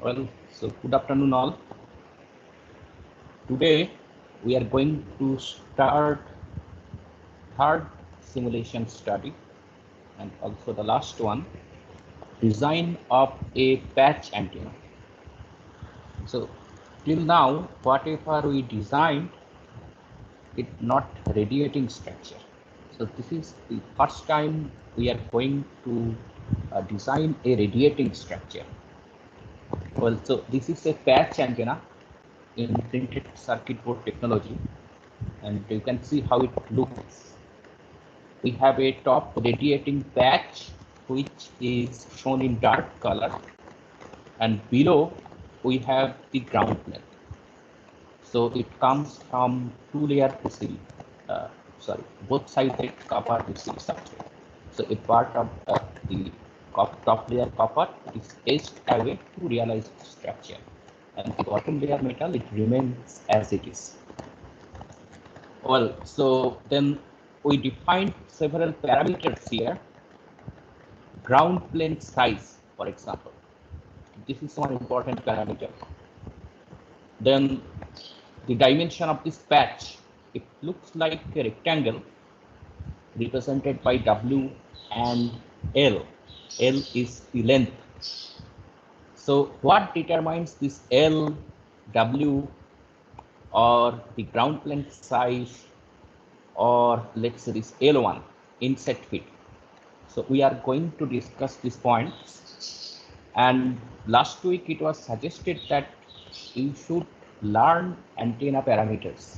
So good afternoon all. Today we are going to start third simulation study and also the last one, design of a patch antenna. So till now, whatever we designed, it not radiating structure. So this is the first time we are going to design a radiating structure. So this is a patch antenna in printed circuit board technology, and you can see how it looks. We have a top radiating patch which is shown in dark color, and below we have the ground plane. So it comes from two-layer PCB, both sided copper PCB substrate. So a part of the top layer copper is etched away to realize structure, and the bottom layer metal, it remains as it is. So then we defined several parameters here. Ground plane size, for example. This is one important parameter. Then the dimension of this patch, it looks like a rectangle represented by W and L. L is the length. So what determines this L, W, or the ground plane size, or let's say this L1 in set feet? So we are going to discuss this point. And last week it was suggested that you should learn antenna parameters,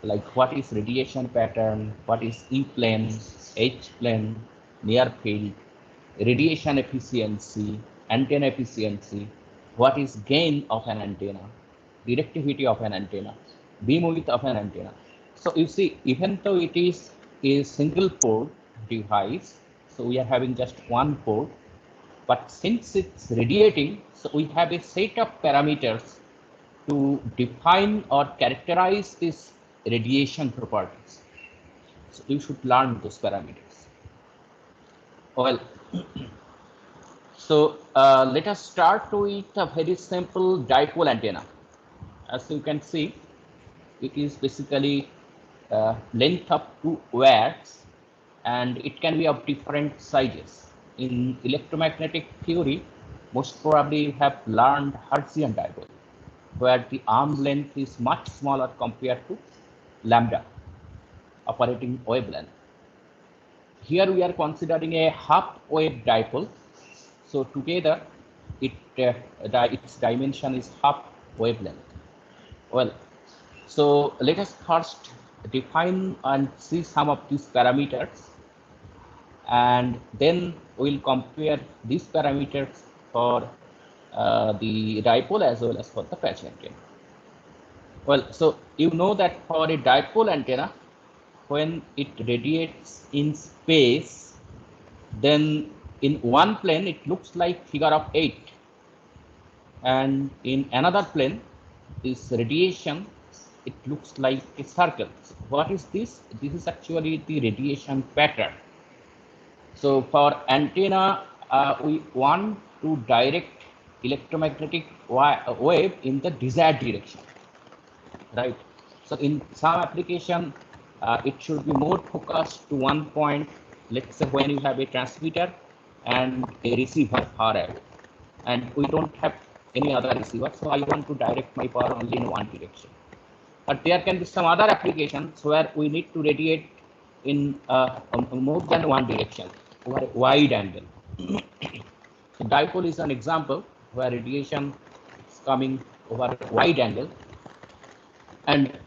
like what is radiation pattern, what is E plane, H plane, near field, radiation efficiency, antenna efficiency, what is gain of an antenna, directivity of an antenna, beam width of an antenna. So you see, even though it is a single port device, so we are having just one port, but since it's radiating, so we have a set of parameters to define or characterize this radiation properties. So you should learn those parameters. Well, so let us start with a very simple dipole antenna. As you can see, it is basically length of 2 watts, and it can be of different sizes. In electromagnetic theory, most probably you have learned Hertzian dipole, where the arm length is much smaller compared to lambda operating wavelength. Here we are considering a half wave dipole. So together, its dimension is half wavelength. Well, so let us first define and see some of these parameters, and then we'll compare these parameters for the dipole as well as for the patch antenna. Well, so you know that for a dipole antenna, when it radiates in space, then in one plane it looks like figure of 8, and in another plane, this radiation, it looks like a circle. So what is this? This is actually the radiation pattern. So for antenna, we want to direct electromagnetic wave in the desired direction, right? So in some application, it should be more focused to one point. Let's say when you have a transmitter and a receiver far away, and we don't have any other receiver, so I want to direct my power only in one direction. But there can be some other applications where we need to radiate in more than one direction over a wide angle. So dipole is an example where radiation is coming over a wide angle, and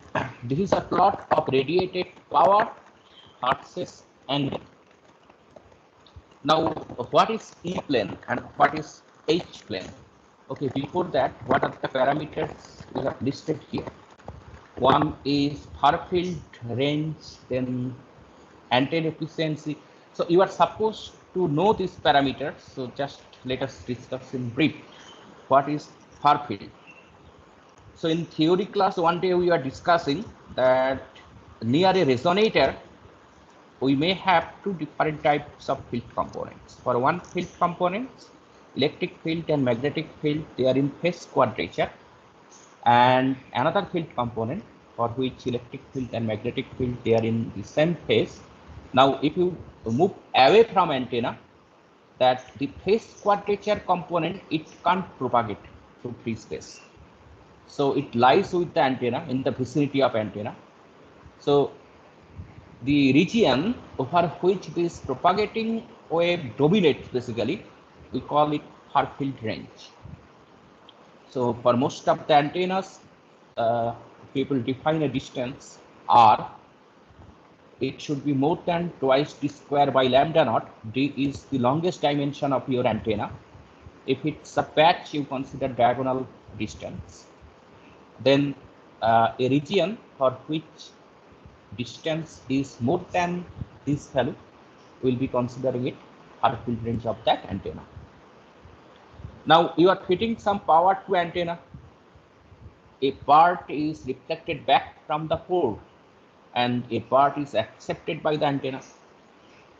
this is a plot of radiated power versus angle. Now, what is E plane and what is H plane? Okay, before that, what are the parameters we have listed here? One is far field range, then antenna efficiency. So you are supposed to know these parameters. So just let us discuss in brief. What is far field? So in theory class, one day we are discussing that near a resonator, we may have two different types of field components. For one field components, electric field and magnetic field, they are in phase quadrature, and another field component for which electric field and magnetic field, they are in the same phase. Now, if you move away from antenna, that the phase quadrature component, it can't propagate through free space. So it lies with the antenna, in the vicinity of antenna. So the region over which this propagating wave dominates, basically, we call it far field range. So for most of the antennas, people define a distance r. It should be more than twice d square by lambda naught. D is the longest dimension of your antenna. If it's a patch, you consider diagonal distance. Then a region for which distance is more than this value, will be considering it far field range of that antenna. Now you are fitting some power to antenna. A part is reflected back from the port and a part is accepted by the antenna.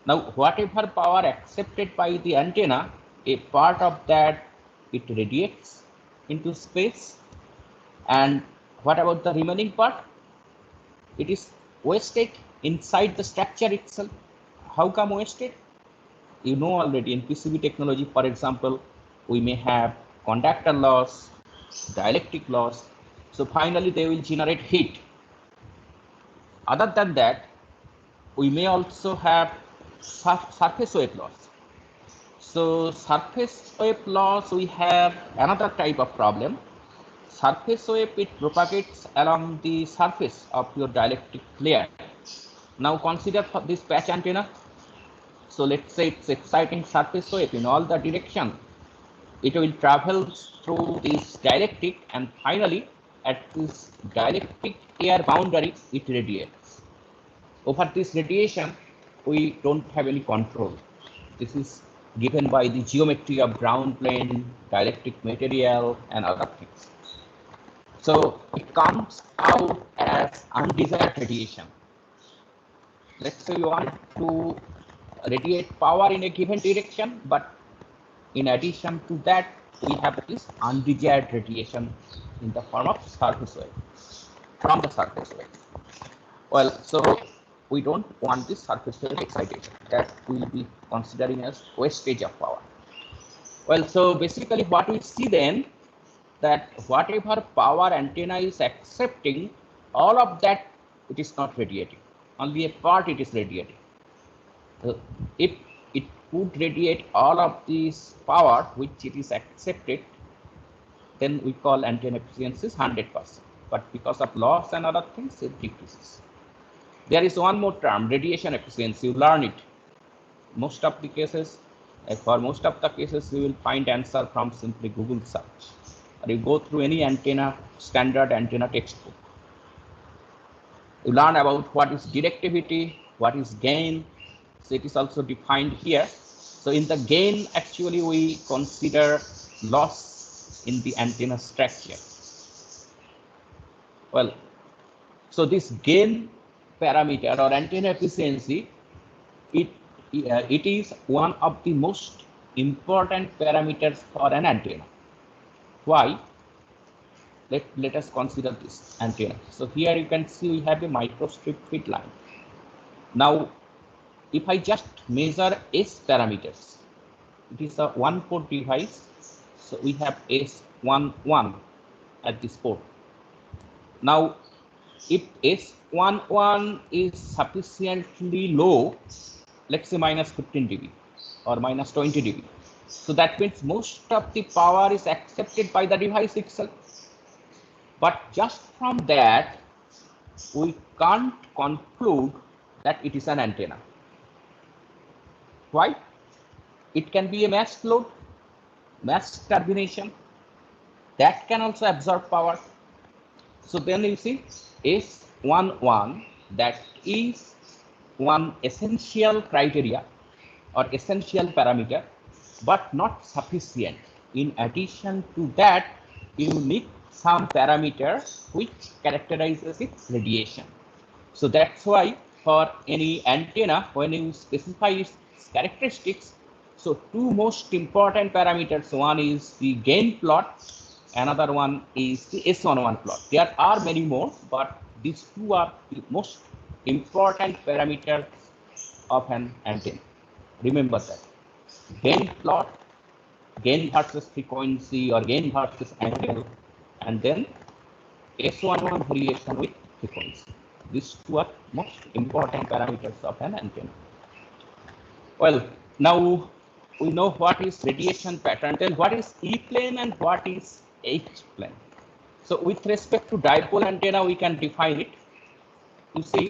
Now whatever power accepted by the antenna, a part of that, it radiates into space, and what about the remaining part? It is wasted inside the structure itself. How come wasted? You know already, in PCB technology, for example, we may have conductor loss, dielectric loss. So finally they will generate heat. Other than that, we may also have surface wave loss. So surface wave loss, we have another type of problem. Surface wave, it propagates along the surface of your dielectric layer. Now consider for this patch antenna. So let's say it's exciting surface wave in all the direction. It will travel through this dielectric, and finally at this dielectric air boundary, it radiates. Over this radiation, we don't have any control. This is given by the geometry of ground plane, dielectric material, and other things. So it comes out as undesired radiation. Let's say you want to radiate power in a given direction, but in addition to that, we have this undesired radiation in the form of surface wave from the surface wave. Well, so we don't want this surface wave excitation. That we will be considering as wastage of power. Well, so basically what we see then, that whatever power antenna is accepting, all of that, it is not radiating. Only a part it is radiating. If it could radiate all of this power which it is accepted, then we call antenna efficiency is 100%. But because of loss and other things, it decreases. There is one more term, radiation efficiency. You learn it. Most of the cases, for most of the cases, you will find answer from simply Google search. Or you go through any antenna, standard antenna textbook. You learn about what is directivity, what is gain. So it is also defined here. So in the gain, actually we consider loss in the antenna structure. Well, so this gain parameter or antenna efficiency, it is one of the most important parameters for an antenna. Why? Let us consider this antenna. So here you can see we have a microstrip fit line. Now, if I just measure S parameters, it is a one port device. So we have S11 at this port. Now, if S11 is sufficiently low, let's say minus 15 dB or minus 20 dB. So that means most of the power is accepted by the device itself. But just from that, we can't conclude that it is an antenna. Why? It can be a mass load, mass turbination, that can also absorb power. So then you see S11, that is one essential criteria or essential parameter, but not sufficient. In addition to that, you need some parameter which characterizes its radiation. So that's why for any antenna, when you specify its characteristics, So two most important parameters, one is the gain plot, another one is the S11 plot. There are many more, but these two are the most important parameters of an antenna. Remember that. Gain plot, gain versus frequency or gain versus angle, and then S11 variation with frequency. These two are most important parameters of an antenna. Well, now we know what is radiation pattern, then what is E plane and what is H plane. So with respect to dipole antenna, we can define it. You see,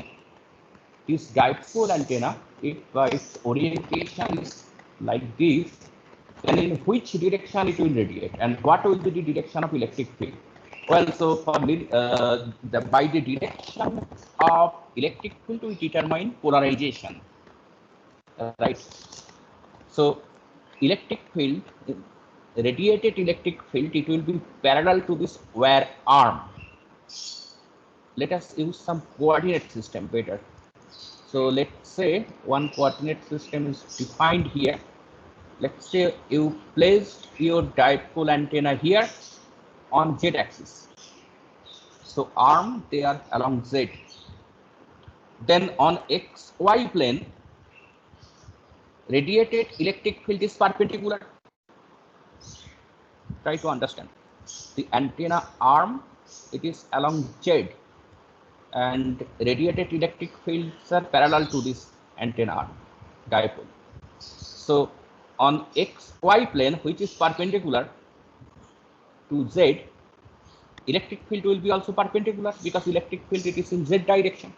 this dipole antenna, if its orientation is like this, then in which direction it will radiate and what will be the direction of electric field? Well, so for by the direction of electric field, we determine polarization, right? So electric field, radiated electric field, it will be parallel to this wire arm. Let us use some coordinate system better. So let's say one coordinate system is defined here. Let's say you placed your dipole antenna here on Z axis. So arm they are along Z. Then on XY plane, radiated electric field is perpendicular. Try to understand. The antenna arm, it is along Z, and radiated electric fields are parallel to this antenna arm, dipole. So on XY plane, which is perpendicular to Z, electric field will be also perpendicular because electric field it is in Z direction.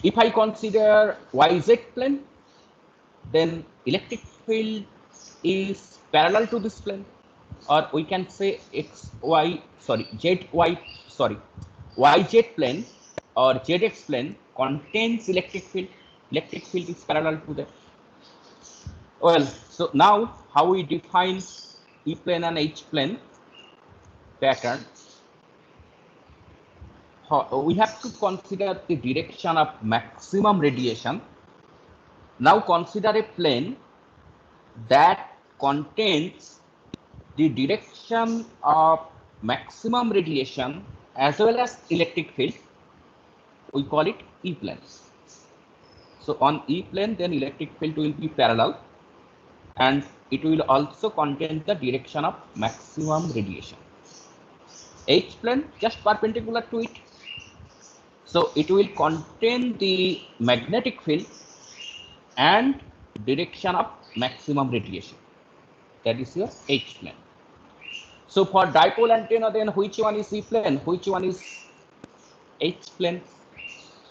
If I consider YZ plane, then electric field is parallel to this plane, or we can say YZ plane or ZX plane contains electric field. Electric field is parallel to that. Well, so now how we define E plane and H plane pattern? We have to consider the direction of maximum radiation. Now consider a plane that contains the direction of maximum radiation as well as electric field. We call it E plane. So on E plane, then electric field will be parallel, and it will also contain the direction of maximum radiation. H plane just perpendicular to it. So it will contain the magnetic field and direction of maximum radiation. That is your H plane. So for dipole antenna, then which one is E plane? Which one is H plane?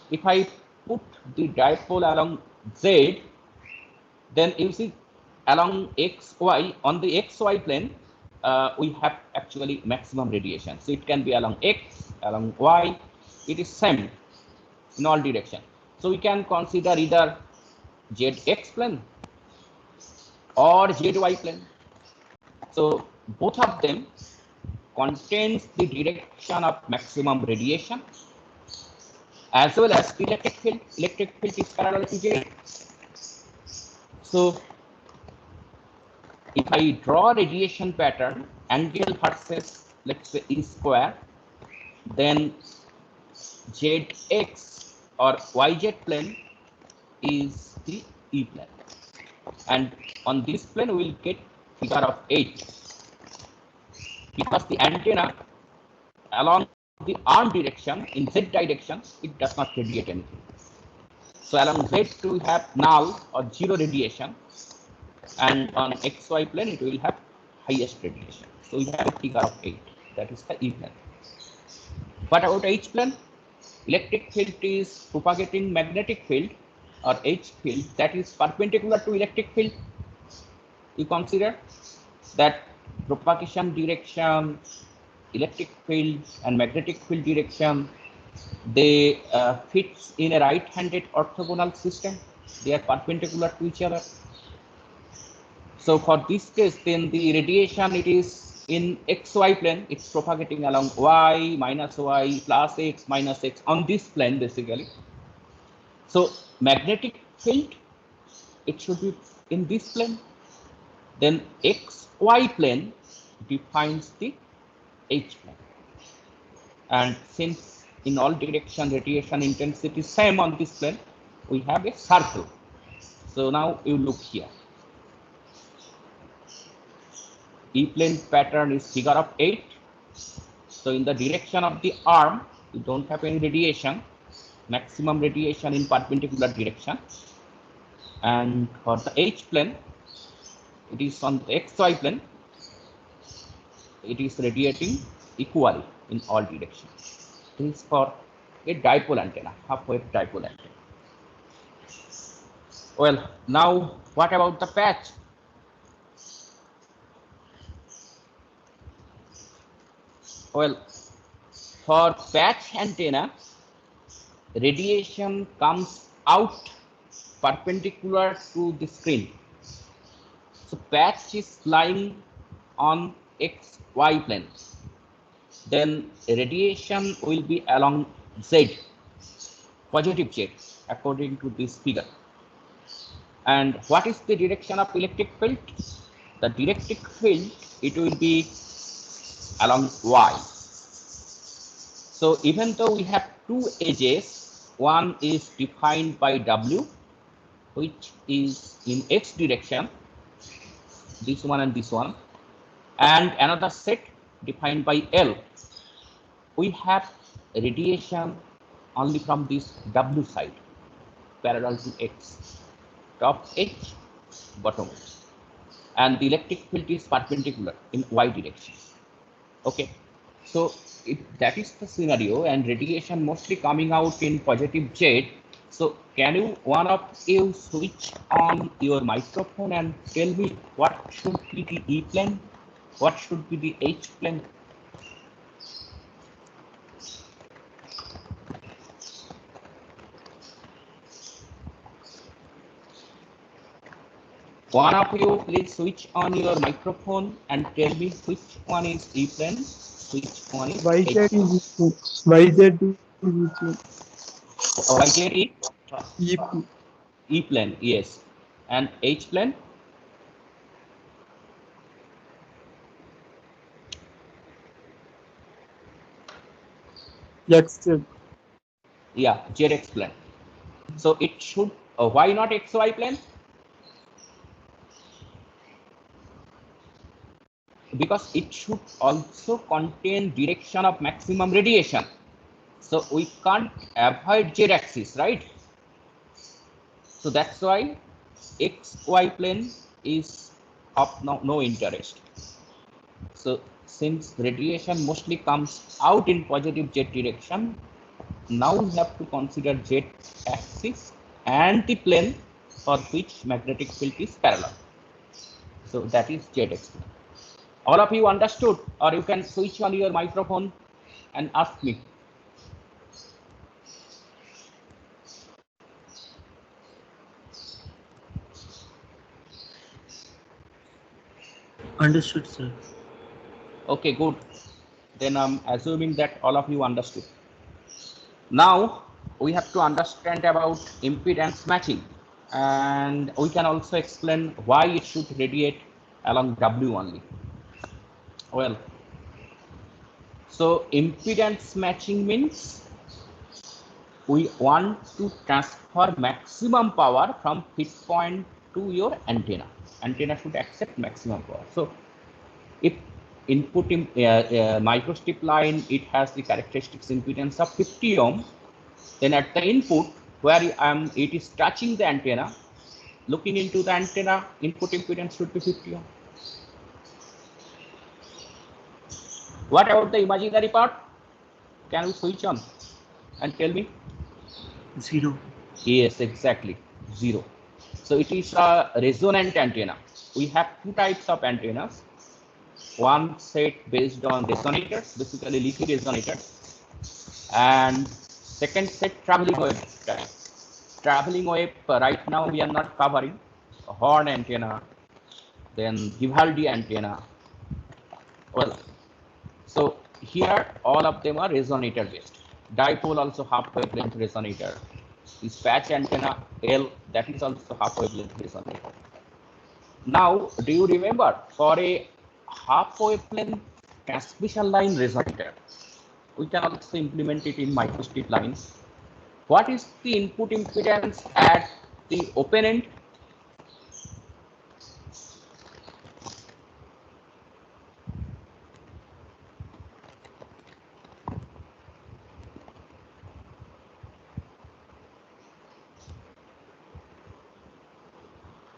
If I put the dipole along Z, then you see along XY, on the XY plane, we have actually maximum radiation. So it can be along X, along Y, it is same in all direction. So we can consider either ZX plane or ZY plane. So both of them contains the direction of maximum radiation as well as electric field. Electric field is parallel to Z. So if I draw radiation pattern, angle versus let's say E square, then ZX or YZ plane is the E plane, and on this plane we will get figure of 8 because the antenna along the arm direction in Z direction, it does not radiate anything. So along Z we have null or zero radiation, and on XY plane it will have highest radiation. So we have a figure of 8, that is the E plane. What about H plane? Electric field is propagating magnetic field or H field that is perpendicular to electric field. You consider that propagation direction, electric field and magnetic field direction, they fits in a right-handed orthogonal system. They are perpendicular to each other. So for this case, then the radiation, it is in XY plane, it's propagating along Y minus Y plus X minus X on this plane basically. So magnetic field, it should be in this plane. Then XY plane defines the H plane. And since in all direction radiation intensity is same on this plane, we have a circle. So now you look here. E-plane pattern is figure of 8. So in the direction of the arm, you don't have any radiation, maximum radiation in perpendicular direction. And for the H plane, it is on the XY plane, it is radiating equally in all directions. This is for a dipole antenna, half-wave dipole antenna. Well, now what about the patch? Well, for patch antenna, radiation comes out perpendicular to the screen. So patch is lying on XY plane. Then radiation will be along Z, positive Z, according to this figure. And what is the direction of electric field? The electric field, it will be along Y. So even though we have two edges, one is defined by W, which is in X direction, this one and this one, and another set defined by L. We have radiation only from this W side, parallel to X, top H, bottom H, and the electric field is perpendicular in Y direction. Okay, so if that is the scenario and radiation mostly coming out in positive Z, so can you, one of you, switch on your microphone and tell me what should be the E plane, what should be the H plane? One of you, please switch on your microphone and tell me which one is E plane, which one is H plane. YZ YZ is E plane, yes. And H plane? XZ. Yeah, ZX plane. So it should, why not XY plane? Because it should also contain direction of maximum radiation. So we can't avoid Z axis, right? So that's why XY plane is of no interest. So since radiation mostly comes out in positive Z direction, now we have to consider Z axis and the plane for which magnetic field is parallel. So that is ZX plane. All of you understood, or you can switch on your microphone and ask me. Understood, sir. Okay, good. Then I'm assuming that all of you understood. Now we have to understand about impedance matching, and we can also explain why it should radiate along W only. Well, so impedance matching means we want to transfer maximum power from fit point to your antenna. Antenna should accept maximum power. So if input in microstrip line, it has the characteristics impedance of 50 ohm, then at the input where it is touching the antenna, looking into the antenna, input impedance should be 50 ohm. What about the imaginary part? Can we switch on and tell me? 0. Yes, exactly, 0. So it is a resonant antenna. We have two types of antennas. One set based on resonators, basically leafy resonators, and second set traveling wave type. Traveling wave, right now we are not covering. Horn antenna, then Vivaldi antenna. Well, so here all of them are resonator based. Dipole also half wavelength resonator. This patch antenna L, that is also half wavelength resonator. Now, do you remember for a half wavelength transmission line resonator, we can also implement it in microstrip lines. What is the input impedance at the open end?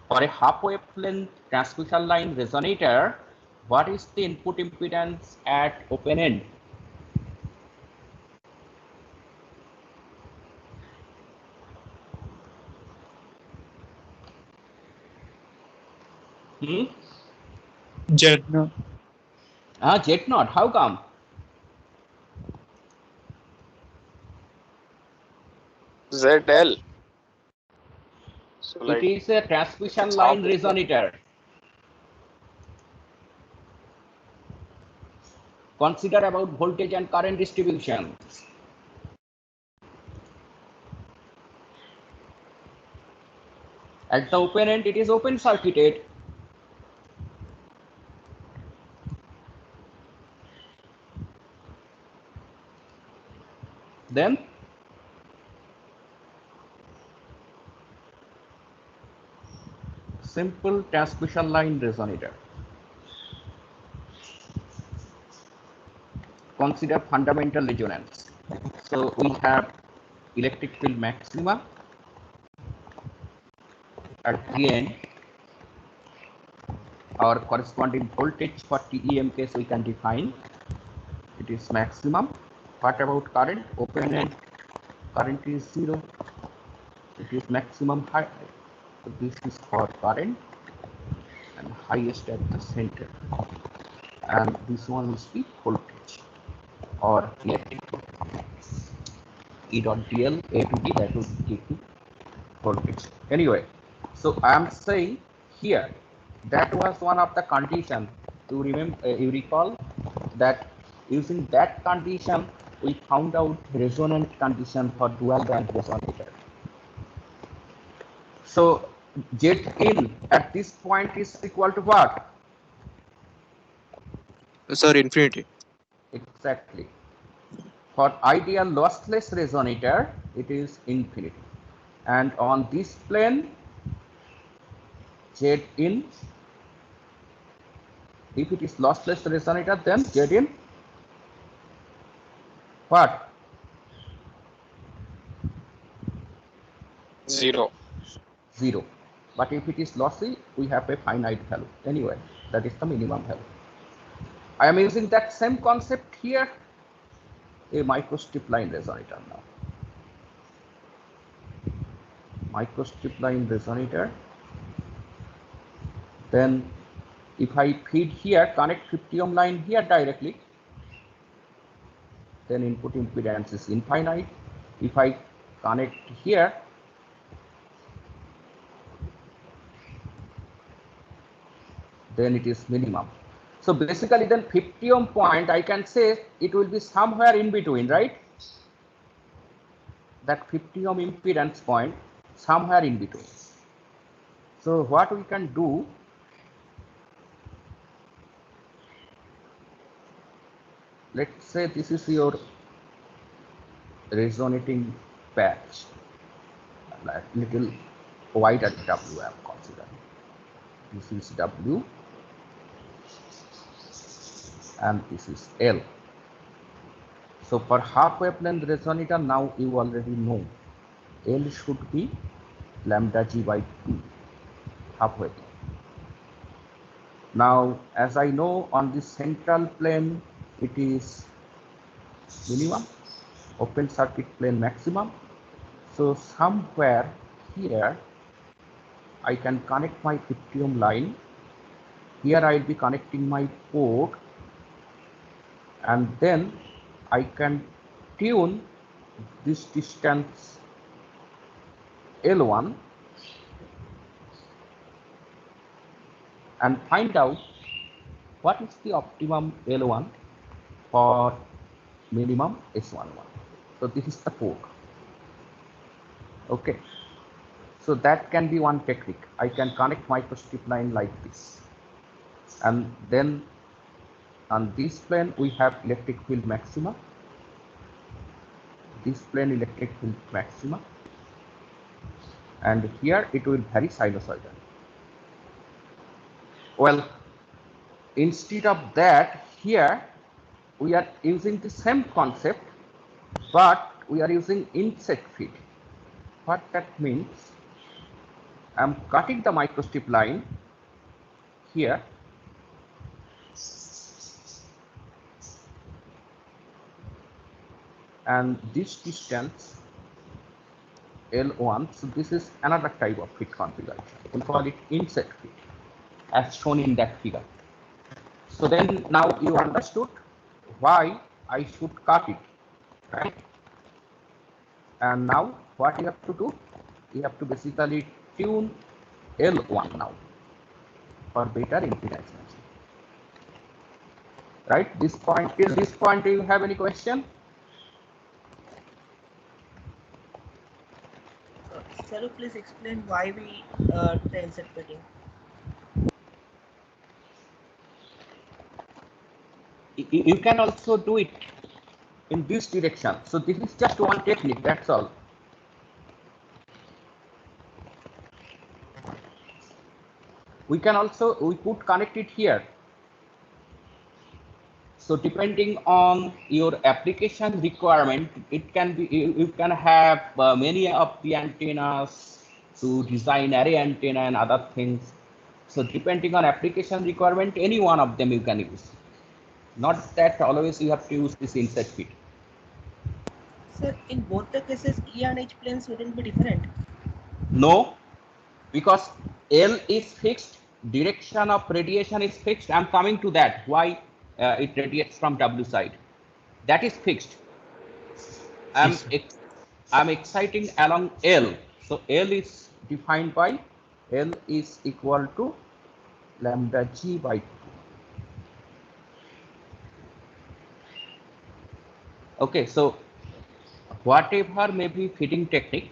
For a half wavelength transmission line resonator, what is the input impedance at open end? Z0. Z0. How come? ZL. So It like is a transmission it's line half resonator. Consider about voltage and current distribution. At the open end, it is open circuited. Then simple transmission line resonator. Consider fundamental resonance. So we have electric field maxima at the end. Our corresponding voltage for TEM case we can define. It is maximum. What about current? Open end current is 0. It is maximum high. So this is for current and highest at the center. And this one is the voltage or electric E dot dl A to B, that would give you voltage. Anyway, so I am saying here that was one of the conditions. You remember, you recall that using that condition we found out resonant condition for dual band resonator. So Z in at this point is equal to what? Sir, infinity. Exactly. For ideal lossless resonator, it is infinity. And on this plane, Z in, if it is lossless resonator, then Z in what? 0. 0. But if it is lossy, we have a finite value. Anyway, that is the minimum value. I am using that same concept here, a microstrip line resonator now. Microstrip line resonator. Then if I feed here, connect 50 ohm line here directly, then input impedance is infinite. If I connect here, then it is minimum. So basically then 50 ohm point, I can say it will be somewhere in between, right? That 50 ohm impedance point, somewhere in between. So what we can do, let's say this is your resonating patch, like little wider W I am considering. This is W and this is L. So for half wavelength resonator, now you already know L should be lambda G by 2, half wavelength. Now, as I know on this central plane, it is minimum, open circuit plane maximum. So somewhere here, I can connect my 50 ohm line. Here I'll be connecting my port, and then I can tune this distance L1 and find out what is the optimum L1 for minimum S11. So this is the port. Okay. So that can be one technique. I can connect microstrip line like this. And then on this plane, we have electric field maxima. This plane electric field maxima. And here it will vary sinusoidal. Well, instead of that, here we are using the same concept, but we are using inset feed. What that means, I'm cutting the microstrip line here. And this distance L1, so this is another type of feed configuration. We call it inset feed, as shown in that figure. So then now you understood why I should cut it, right? And now what you have to do, you have to basically tune L1 now for better impedance matching. Right? This point, till this point, do you have any question? Sir, please explain why we do inset fitting. You can also do it in this direction. So this is just one technique, that's all. We can also, we could connect it here. So depending on your application requirement, it can be, you can have many of the antennas to design array antenna and other things. So depending on application requirement, any one of them you can use. Not that always you have to use this inset feed. Sir, in both the cases, E and H planes wouldn't be different. No, because L is fixed, direction of radiation is fixed. I'm coming to that, why it radiates from W side. That is fixed. I'm exciting along L. So L is defined by L is equal to lambda G by 2. Okay, so whatever may be fitting technique,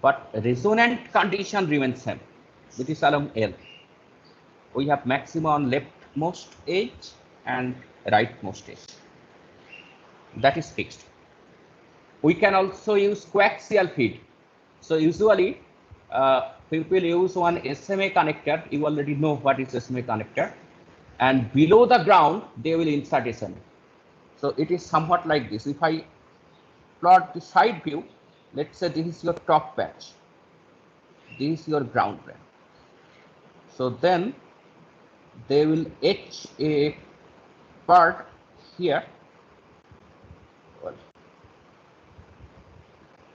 but resonant condition remains same, which is along L. We have maxima on leftmost edge and rightmost edge. That is fixed. We can also use coaxial feed. So usually people use one SMA connector. You already know what is SMA connector. And below the ground, they will insert SMA. So it is somewhat like this. If I plot the side view, let's say this is your top patch. This is your ground plane. So then they will etch a part here. Well,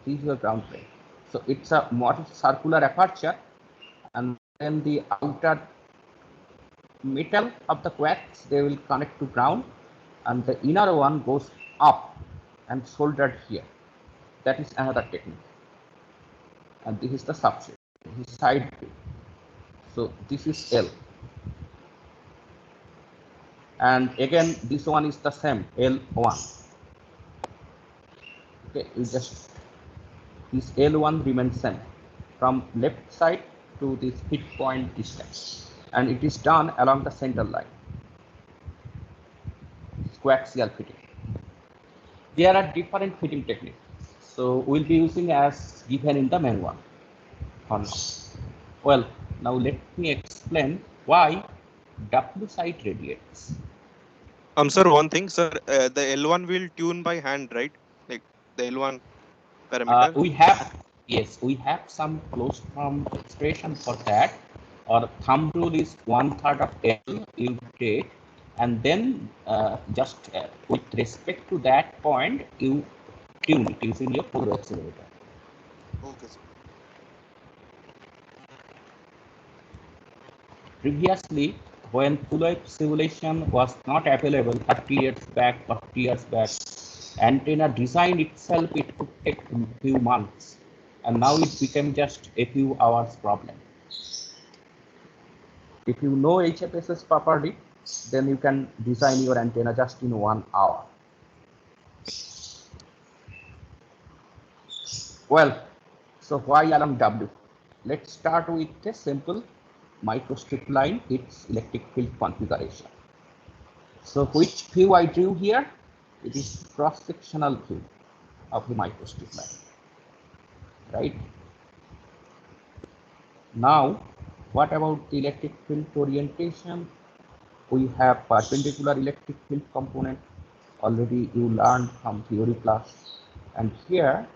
this is your ground plane. So it's a modest circular aperture, and then the outer metal of the coax they will connect to ground, and the inner one goes up and soldered here. That is another technique. And this is the substrate. This is side view. So this is L. And again, this one is the same, L1. Okay, you just, this L1 remains same from left side to this hit point distance. And it is done along the center line. Coaxial fitting. There are different fitting techniques. So we'll be using as given in the manual. Well, now let me explain why W side radiates. Sir, one thing, sir, the L1 will tune by hand, right? Like the L1 parameter. We have, yes, we have some closed form expression for that. Or thumb rule is 1/3 of L you take, and then just with respect to that point, you tune it using your Puro accelerator. Okay, sir. Previously, when full-wave simulation was not available 30 years back, 40 years back, antenna design itself, it could take a few months, and now it became just a few hours problem. If you know HFSS properly, then you can design your antenna just in 1 hour. Well, so why along W? let's start with a simple microstrip line, its electric field configuration. So which view I drew here? It is cross-sectional view of the microstrip line, right? Now, what about the electric field orientation? We have perpendicular electric field component. Already you learned from theory class. And here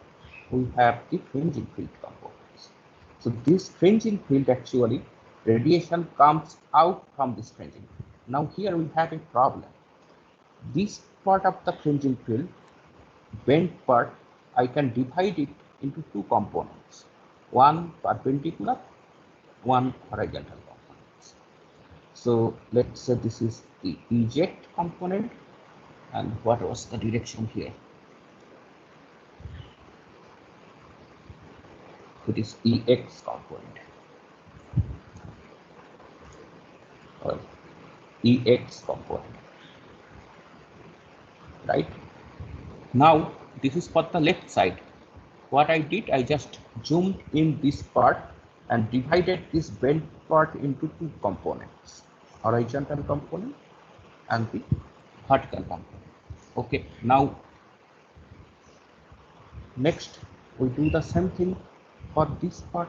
we have the fringing field components. So this fringing field, actually radiation comes out from this fringing field. Now here we have a problem. This part of the fringing field, bent part, I can divide it into two components, one perpendicular, one horizontal components. So let's say this is the eject component, and what was the direction here? It is EX component, or EX component, right? Now this is for the left side. What I did, I just zoomed in this part and divided this bent part into two components, horizontal component and the vertical component. Okay, now next we do the same thing for this part.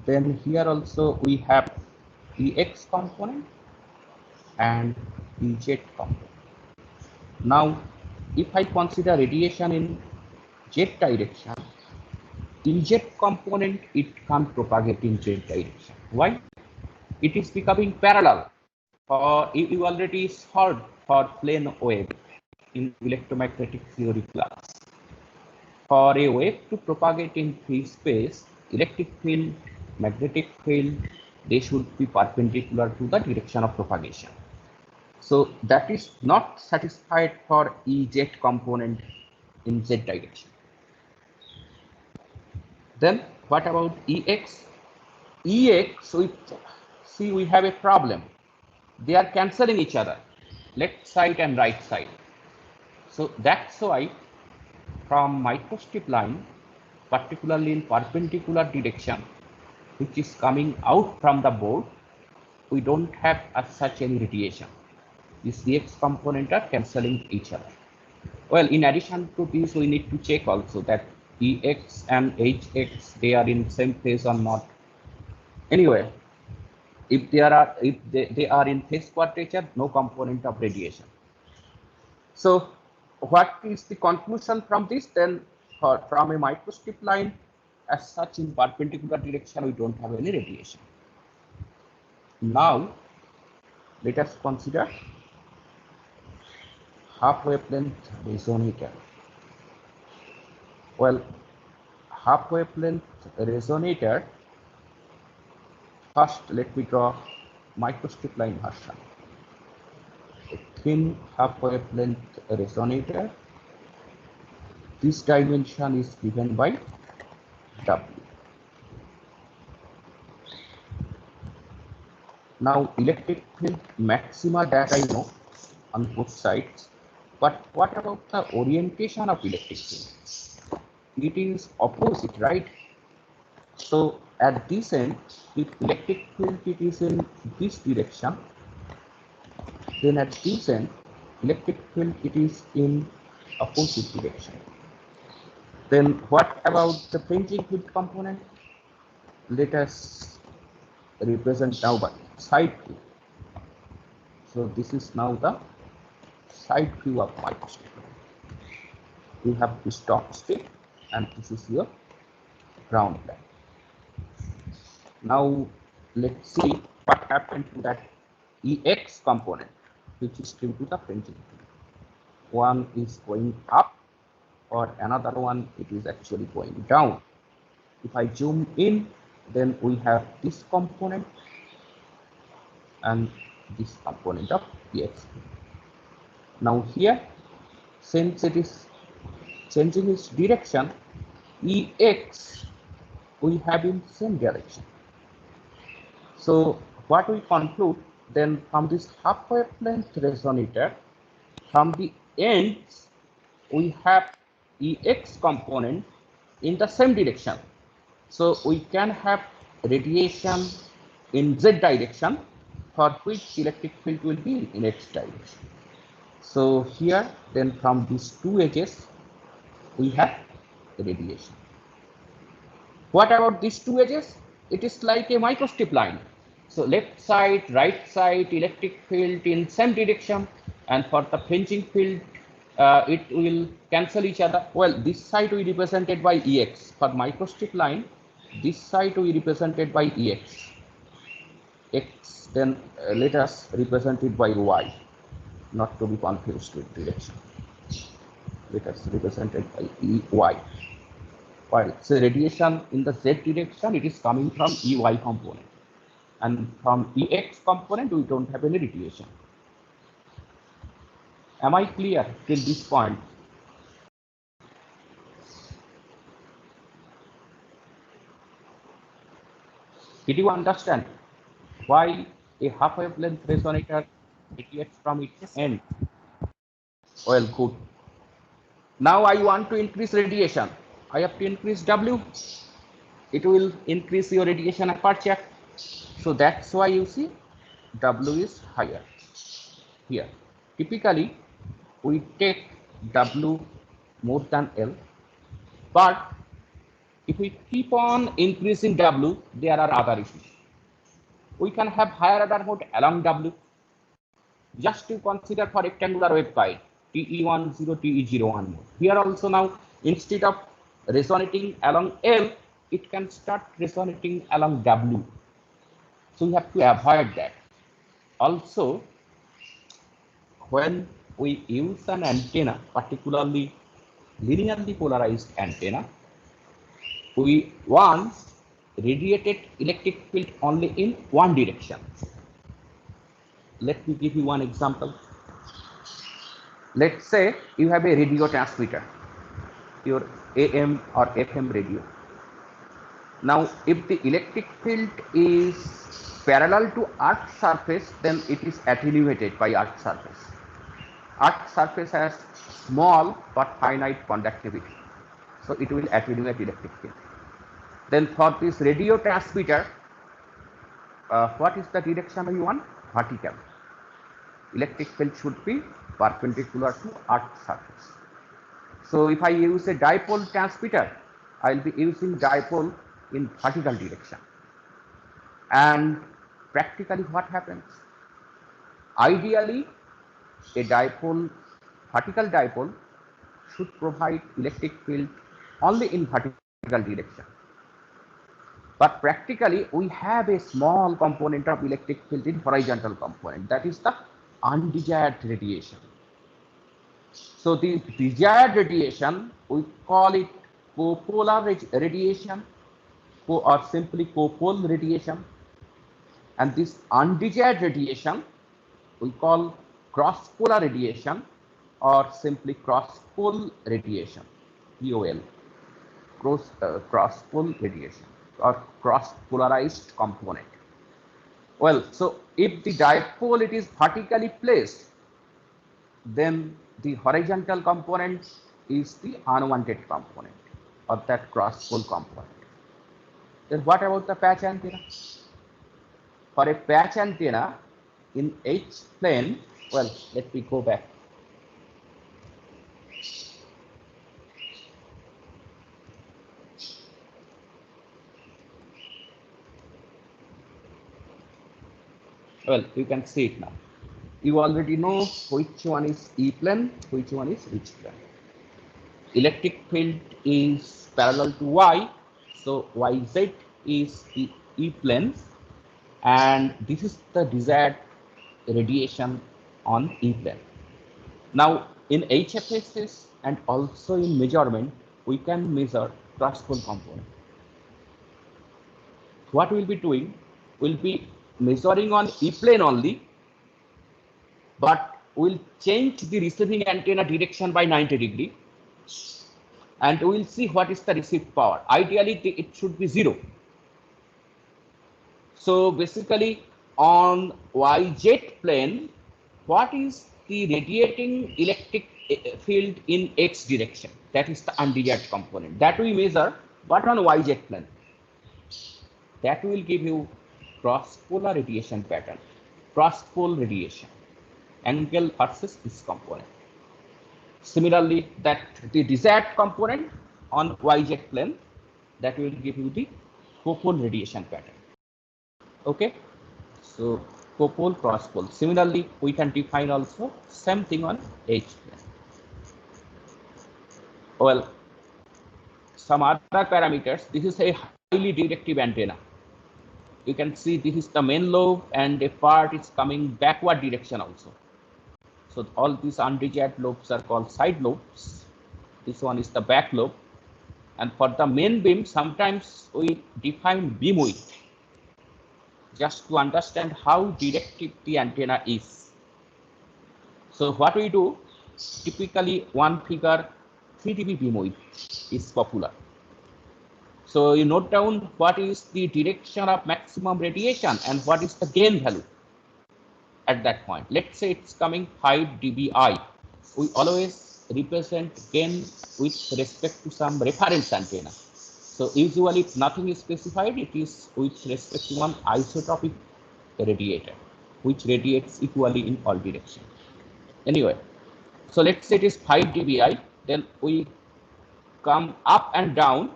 Then here also we have EX component and EZ component. Now if I consider radiation in Z direction, EZ component, it can't propagate in Z direction. Why? It is becoming parallel. You already solved for plane wave in electromagnetic theory class. For a wave to propagate in free space, electric field, magnetic field, they should be perpendicular to the direction of propagation. So that is not satisfied for EZ component in Z direction. Then what about EX? EX, we have a problem. They are cancelling each other, left side and right side. So that's why from microstrip line, particularly in perpendicular direction, which is coming out from the board, we don't have as such any radiation. These EX component are cancelling each other. Well, in addition to this, we need to check also that EX and HX, they are in same phase or not. Anyway, if they are in phase quadrature, no component of radiation. So what is the conclusion from this? Then from a microstrip line, as such in perpendicular direction, we don't have any radiation. Now let us consider half wavelength resonator. Well, half wavelength resonator, first let me draw microstrip line version. A thin half wavelength resonator. This dimension is given by W. Now electric field maxima, that I know on both sides, but what about the orientation of electric field? It is opposite, right? So at this end, if electric field it is in this direction, then at this end, electric field it is in opposite direction. Then what about the fringing field component? Let us represent now by side view. So this is now the side view of microstrip. You have this top strip and this is your ground plane. Now let's see what happened to that EX component, which is due to the fringing field. One is going up, or another one it is actually going down. If I zoom in, then we have this component and this component of EX. Now here, since it is changing its direction, EX we have in same direction. So what we conclude then from this half wavelength resonator, from the ends we have EX component in the same direction. So we can have radiation in z direction, for which electric field will be in x direction. So here, then from these two edges, we have radiation. What about these two edges? It is like a microstrip line. So left side, right side, electric field in same direction, and for the fringing field, it will cancel each other. Well, this side we represented by Ex. For microstrip line, this side we represented by Ex. X, then let us represent it by Y, not to be confused with direction. Let us represent it by EY. While so radiation in the Z direction, it is coming from EY component, and from EX component we don't have any radiation. Am I clear till this point? Did you understand why a half wavelength resonator radiates from its end? Well, good. Now I want to increase radiation. I have to increase W. It will increase your radiation aperture. So that's why you see W is higher here. Typically, we take W more than L, but if we keep on increasing W, there are other issues. We can have higher order mode along W. Just to consider for rectangular waveguide, TE10, TE01 mode. Here also now, instead of resonating along L, it can start resonating along W. So we have to avoid that. Also, when we use an antenna, particularly linearly polarized antenna, we want radiated electric field only in one direction. Let me give you one example. Let's say you have a radio transmitter, your AM or FM radio. Now, if the electric field is parallel to Earth's surface, then it is attenuated by Earth's surface. Earth's surface has small but finite conductivity, so it will attenuate electric field. Then for this radio transmitter, what is the direction we want? Vertical. Electric field should be perpendicular to Earth's surface. So if I use a dipole transmitter, I will be using dipole in vertical direction. And practically what happens? Ideally, a dipole, vertical dipole, should provide electric field only in vertical direction. But practically, we have a small component of electric field in horizontal component. That is the undesired radiation. So the desired radiation, we call it copolar radiation, or simply copole radiation. And this undesired radiation, we call cross-polar radiation, or simply cross-pole radiation, COL, cross-pole radiation, or cross-polarized component. Well, so if the dipole it is vertically placed, then the horizontal component is the unwanted component, or that cross-pole component. Then what about the patch antenna? For a patch antenna in H plane, well, let me go back. Well, you can see it now. You already know which one is E plane, which one is H plane. Electric field is parallel to Y, so YZ is the E plane, and this is the desired radiation on E plane. Now, in HFSS and also in measurement, we can measure cross-pole component. What we'll be doing, we'll be measuring on E plane only, but we'll change the receiving antenna direction by 90 degree, and we'll see what is the received power. Ideally, it should be 0. So basically, on YZ plane, what is the radiating electric field in X direction? That is the undesired component that we measure, but on YZ plane. that will give you cross-polar radiation pattern, cross-pole radiation, angle versus this component. Similarly, that the desired component on YZ plane, that will give you the copole radiation pattern. Okay, so copole, cross-pole. Similarly, we can define also same thing on H plane. Well, some other parameters. This is a highly directive antenna. You can see this is the main lobe and a part is coming backward direction also. So all these undesired lobes are called side lobes. This one is the back lobe. And for the main beam, sometimes we define beam width just to understand how directive the antenna is. So what we do, typically one figure 3 dB beam width is popular. So you note down what is the direction of maximum radiation and what is the gain value at that point. Let's say it's coming 5 dBi. We always represent gain with respect to some reference antenna. So usually if nothing is specified, it is with respect to one isotropic radiator, which radiates equally in all directions. Anyway, so let's say it is 5 dBi, then we come up and down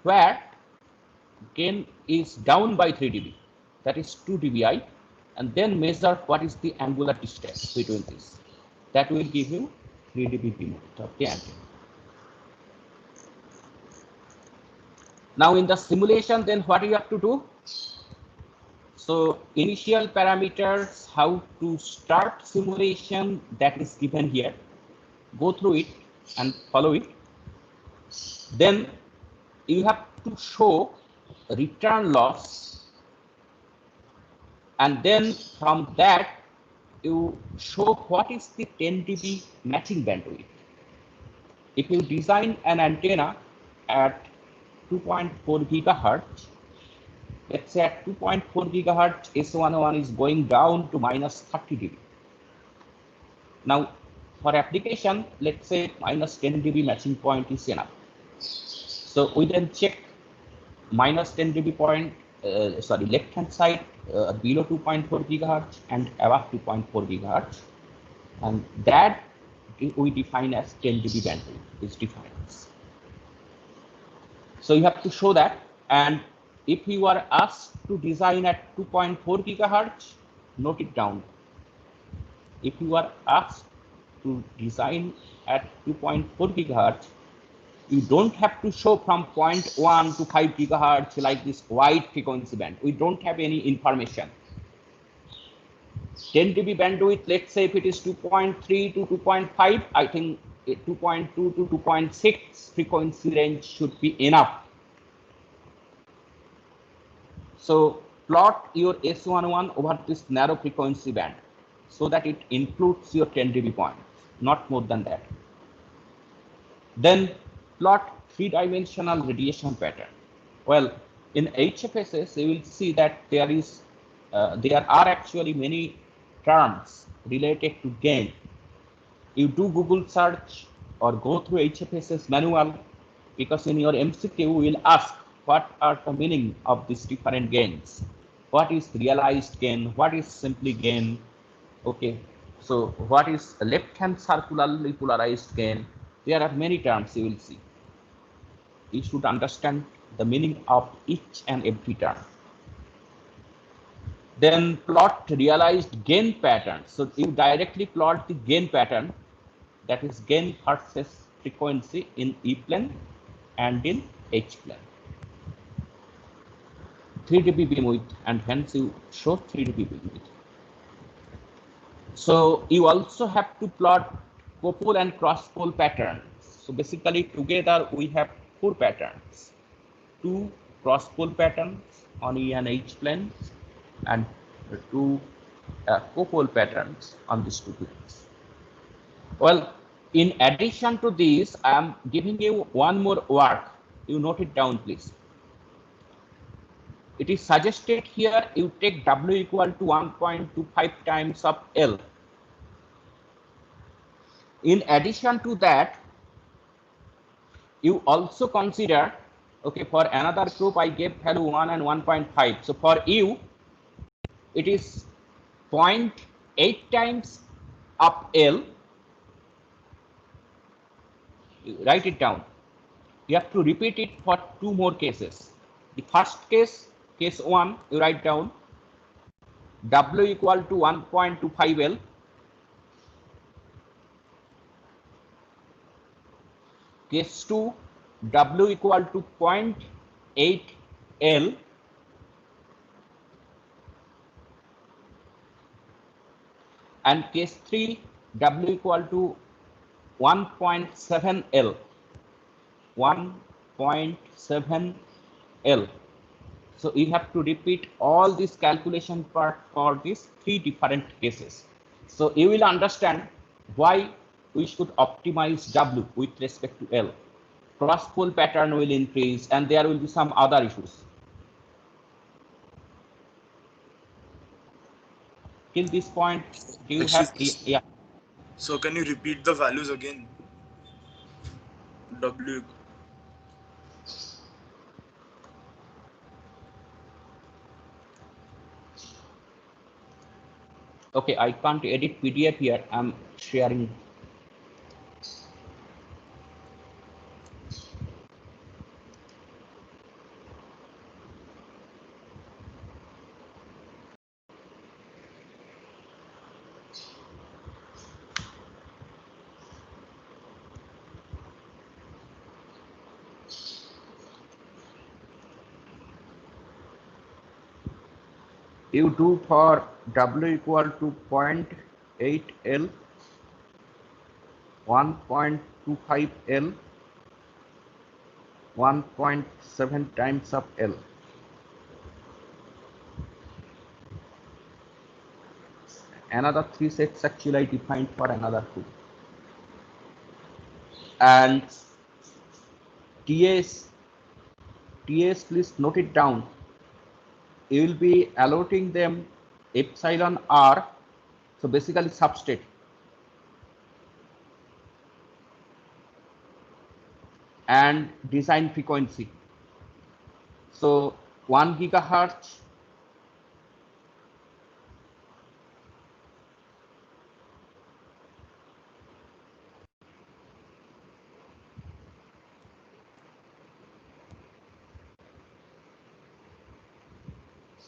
where gain is down by 3 dB, that is 2 dBi, and then measure what is the angular distance between this. That will give you 3 dB beam width of the antenna. Now in the simulation, then what you have to do? So initial parameters, how to start simulation, that is given here. Go through it and follow it. Then you have to show return loss, and then from that you show what is the 10 dB matching bandwidth. If you design an antenna at 2.4 gigahertz, let's say at 2.4 gigahertz, S11 is going down to minus 30 dB. Now for application, let's say minus 10 dB matching point is enough. So we then check minus 10 dB point, left hand side below 2.4 gigahertz and above 2.4 gigahertz, and that we define as 10 dB bandwidth is defined. So you have to show that, and if you are asked to design at 2.4 gigahertz, note it down. If you are asked to design at 2.4 gigahertz, you don't have to show from 0.1 to 5 gigahertz like this wide frequency band. We don't have any information. 10 dB bandwidth, let's say if it is 2.3 to 2.5, I think 2.2 to 2.6 frequency range should be enough. So plot your S11 over this narrow frequency band so that it includes your 10 dB point, not more than that. Then plot three-dimensional radiation pattern. Well, in HFSS, you will see that there are actually many terms related to gain. You do Google search or go through HFSS manual, because in your MCQ will ask what are the meaning of these different gains. What is realized gain? What is simply gain? Okay, so what is left-hand circularly polarized gain? There are many terms you will see. You should understand the meaning of each and every term. Then plot realized gain pattern. So you directly plot the gain pattern, that is gain versus frequency in E plane and in H plane. 3 dB beam width, and hence you show 3 dB beam width. So you also have to plot copole and cross-pole patterns. So basically together we have 4 patterns, 2 cross-pole patterns on E and H planes and 2 copole patterns on these 2 planes. Well, in addition to this, I am giving you one more work. You note it down, please. It is suggested here you take W equal to 1.25 times of L. In addition to that, you also consider Okay, for another group, I gave value 1 and 1.5. So for U, it is 0.8 times up L. You write it down. You have to repeat it for 2 more cases. The first case, case 1, you write down W equal to 1.25 L. Case 2, W equal to 0.8 L. And case 3, W equal to 1.7 L. 1.7 L. So you have to repeat all this calculation part for these 3 different cases. So you will understand why we should optimize W with respect to L. Cross-pull pattern will increase and there will be some other issues. Till this point, do you have, yeah. So can you repeat the values again? W. Okay, I can't edit PDF here. I'm sharing. You do for W equal to 0.8 L, 1.25 L, 1.7 times of L. Another 3 sets actually I defined for another 2. And TS, please note it down. You will be allotting them epsilon R, so basically substrate. And design frequency. So 1 gigahertz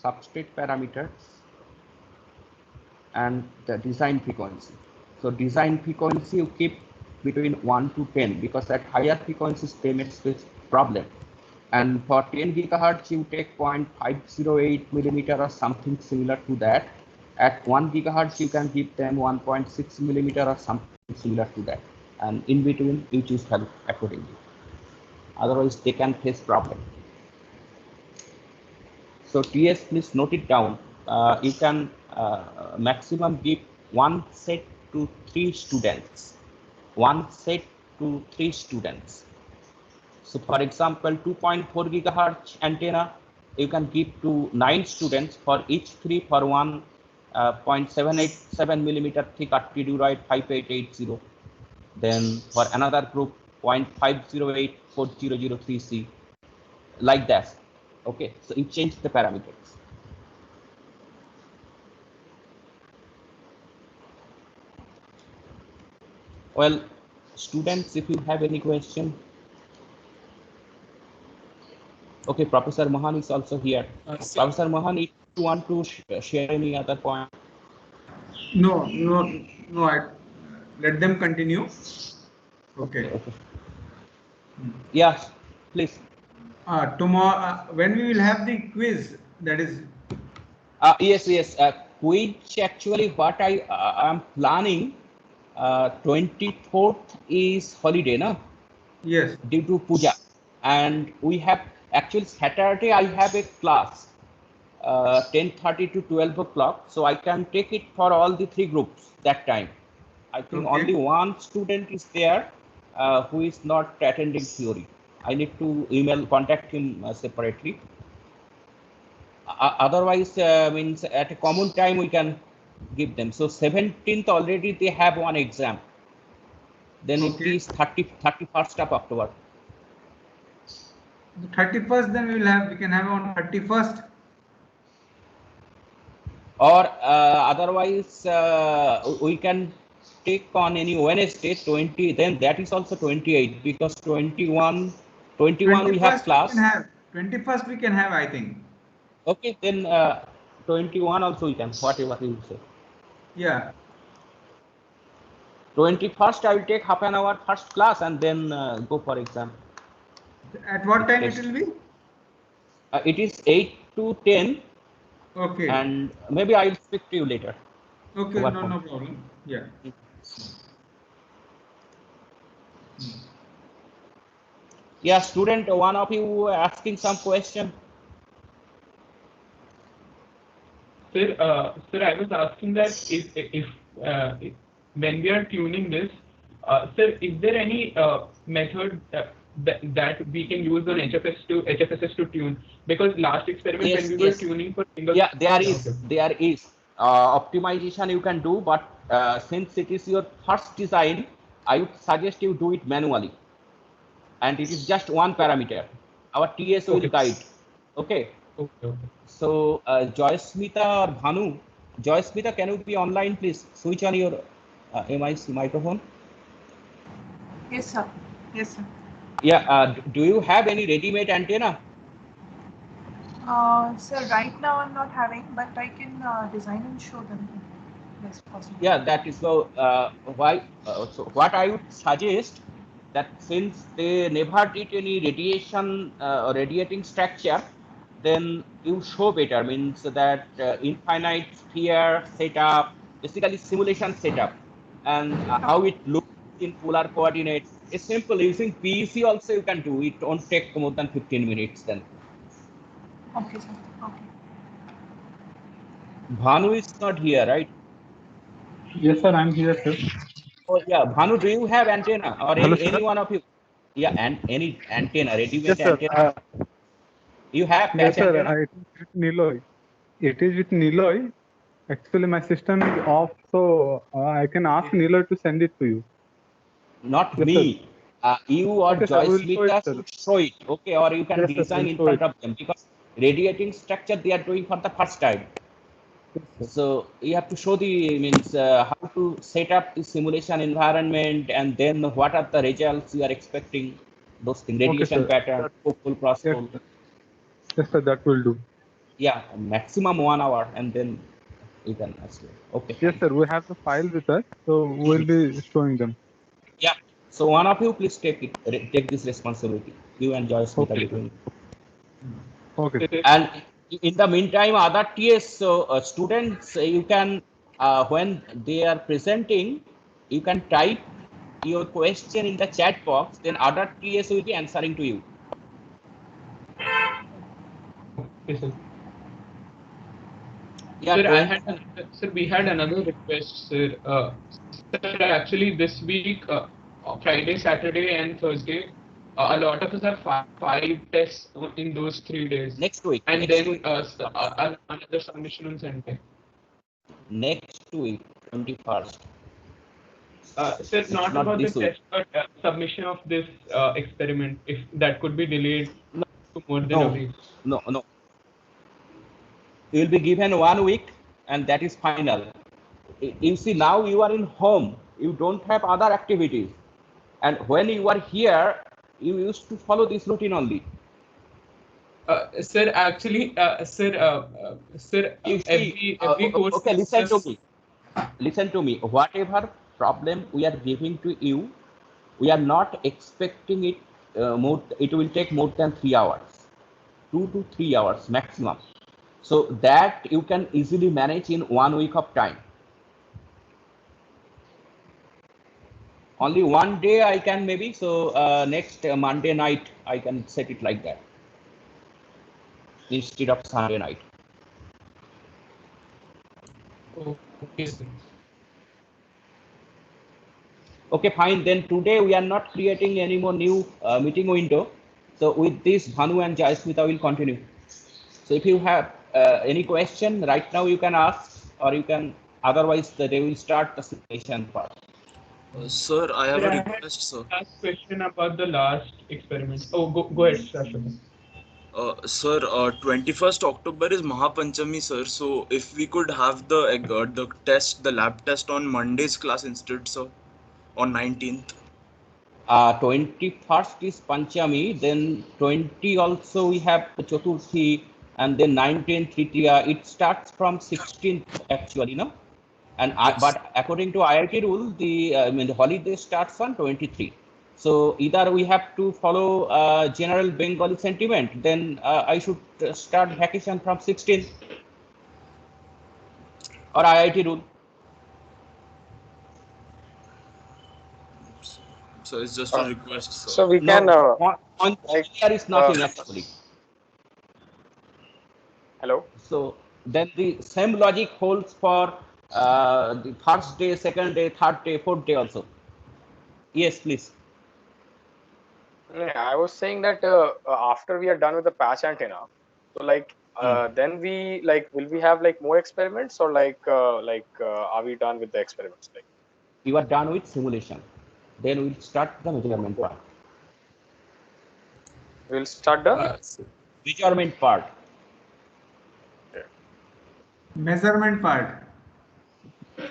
substrate parameters and the design frequency. So design frequency you keep between 1 to 10 because at higher frequencies they may face problem. And for 10 gigahertz you take 0.508 millimeter or something similar to that. At 1 gigahertz you can give them 1.6 millimeter or something similar to that. And in between you choose value accordingly. Otherwise they can face problem. So TS, please note it down. You can maximum give 1 set to 3 students. 1 set to 3 students. So for example, 2.4 gigahertz antenna, you can give to 9 students for each 3 for 1 0.787 millimeter thick artiduroid 5880. Then for another group 0.508 4003C, like that. Okay, so you change the parameters. Well, students, if you have any question. Okay, Professor Mohan is also here. Professor Mohan, if you want to share any other point. No. Let them continue. Okay. Yes, please. Tomorrow, when we will have the quiz, that is. Yes. Which actually what I am planning. 24th is holiday, no? Yes. Due to puja, and we have actually Saturday I have a class 10:30 to 12 o'clock, so I can take it for all the 3 groups that time. I think only one student is there who is not attending theory. I need to contact him separately. Otherwise, means at a common time we can give them. So 17th already they have one exam. Then it is 31st of October. The 31st, then we can have on 31st. Or otherwise we can take on any Wednesday 20, then that is also 28, because 21 we have class. 21st we can have, I think. Okay, then 21 also we can, whatever you say. Yeah. 21st I will take half an hour first class and then go for exam. At what time it will be? It is 8 to 10. Okay. And maybe I will speak to you later. Okay, no problem. Yeah. Yeah, student, one of you asking some question. Sir, I was asking that if when we are tuning this, sir, is there any method that we can use on HFSS to tune? Because last experiment when we were tuning for single. Yeah, there is optimization you can do, but since it is your first design, I would suggest you do it manually. And it is just one parameter. Our TS will guide. Okay. So Joysmita or Bhanu, Joysmita, can you be online, please? Switch on your MIC microphone. Yes, sir. Yes, sir. Yeah. Do you have any ready-made antenna? Sir, right now I'm not having, but I can design and show them. Yes, possible. Yeah, that is so. Why? So what I would suggest, that since they never did any radiation or radiating structure, then you show better, means that infinite sphere setup, basically simulation setup, and how it looks in polar coordinates. It's simple. Using PEC also you can do it. Won't take more than 15 minutes then. Okay, sir. Okay. Bhanu is not here, right? Yes, sir. I'm here, sir. Oh yeah, Bhanu, do you have antenna or Hello, any one of you? Yeah, and any antenna, ready-made yes, sir. antenna. You have patch yes, sir. antenna? It is with Niloy. It is with Niloy. Actually, my system is off, so I can ask Niloy to send it to you. Not yes, me. You or okay, Joysmita should show it. Okay, or you can yes, design sir, in front of them, because radiating structure they are doing for the first time. Yes, so you have to show the means how to set up the simulation environment, and then what are the results you are expecting. Those things, radiation pattern, full cross pole. Yes, sir, that will do. Yeah, maximum 1 hour, and then you can ask it. Okay. Yes, sir. We have the file with us, so we'll be showing them. Yeah. So one of you please take this responsibility. You and Joysmita between. Okay. And in the meantime, other TS students, you can when they are presenting, you can type your question in the chat box. Then other TS will be answering to you. Yes, sir. Yeah, sir, we had another request, sir. Sir, actually, this week, Friday, Saturday, and Thursday, a lot of us have 5 tests in those 3 days. Next week. And next then week. Another submission on Sunday. Next week, 21st. Sir, not about the test, but submission of this experiment, if that could be delayed to more than a week. No. You will be given 1 week, and that is final. You see, now you are in home. You don't have other activities. And when you are here, you used to follow this routine only. Sir, actually, every course. Okay, listen to me. Listen to me. Whatever problem we are giving to you, we are not expecting it it will take more than 3 hours, 2 to 3 hours maximum. So that you can easily manage in 1 week of time. Only one day I can maybe, so next Monday night I can set it like that instead of Sunday night. Okay, sir. Okay, fine. Then today we are not creating any more new meeting window. So with this, Bhanu and Joysmita will continue. So if you have any question right now, you can ask, or you can, otherwise they will start the session part. Sir, I have a request, sir. Last question about the last experiment. Oh, go ahead, Shashwat. Sir, 21st October is Mahapanchami, sir. So if we could have the lab test on Monday's class instead, sir, on 19th. 21st is Panchami, then 20 also we have Chaturthi, and then 19th Tritiya. It starts from 16th actually, no? And Yes. but according to IIT rule, the holiday starts on 23. So either we have to follow general Bengali sentiment, then I should start vacation from 16th, or IIT rule. So it's just a request, sir. So we can On like, there is nothing actually. hello. So then the same logic holds for the first day, second day, third day, fourth day also. Yes, please. Yeah, I was saying that after we are done with the patch antenna, so like then we like will we have like more experiments, or are we done with the experiments? Like You are done with simulation. Then we'll start the measurement part. we'll start the Measurement part. Measurement part.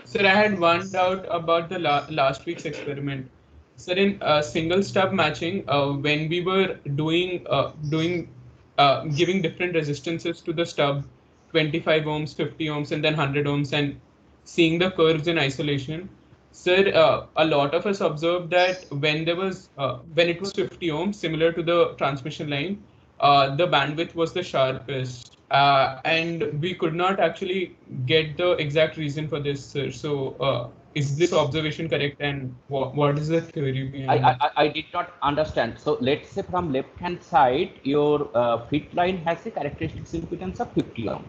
Sir, I had one doubt about the last week's experiment. Sir, in single stub matching, when we were giving different resistances to the stub, 25 ohms, 50 ohms, and then 100 ohms, and seeing the curves in isolation, sir, a lot of us observed that when it was 50 ohms, similar to the transmission line, the bandwidth was the sharpest. And we could not actually get the exact reason for this, sir. So, is this observation correct? And what is the theory behind it? I did not understand. So let's say from left hand side, your fit line has a characteristic impedance of 50 ohm.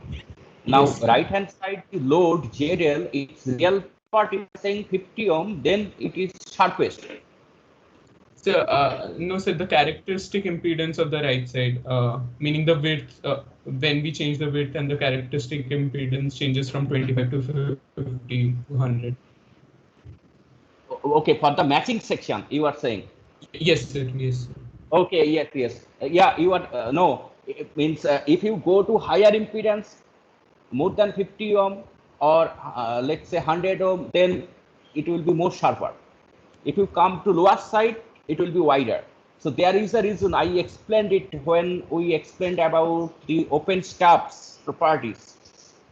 Now Yes, sir. right hand side, the load ZL, its real part is saying 50 ohm, then it is sharpest. So, no, sir, the characteristic impedance of the right side, meaning the width, when we change the width, and the characteristic impedance changes from 25 to 50 to 100. Okay, for the matching section, you are saying. Yes, sir. Yes. Okay, yes. Yeah, you are, no, it means if you go to higher impedance, more than 50 ohm, or let's say 100 ohm, then it will be more sharper. If you come to lower side, it will be wider. So there is a reason I explained it when we explained about the open stubs properties.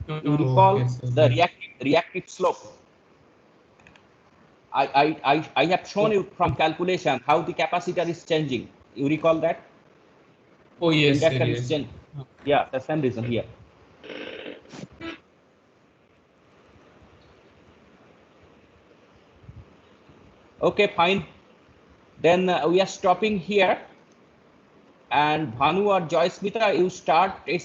You recall yes, sir. the reactive slope. I have shown you from calculation how the capacitor is changing. You recall that? Oh, yes, sir. Inductor is Yes. changing. Yeah, the same reason here. Okay, fine. Then we are stopping here. And Bhanu or Joysmita, you start a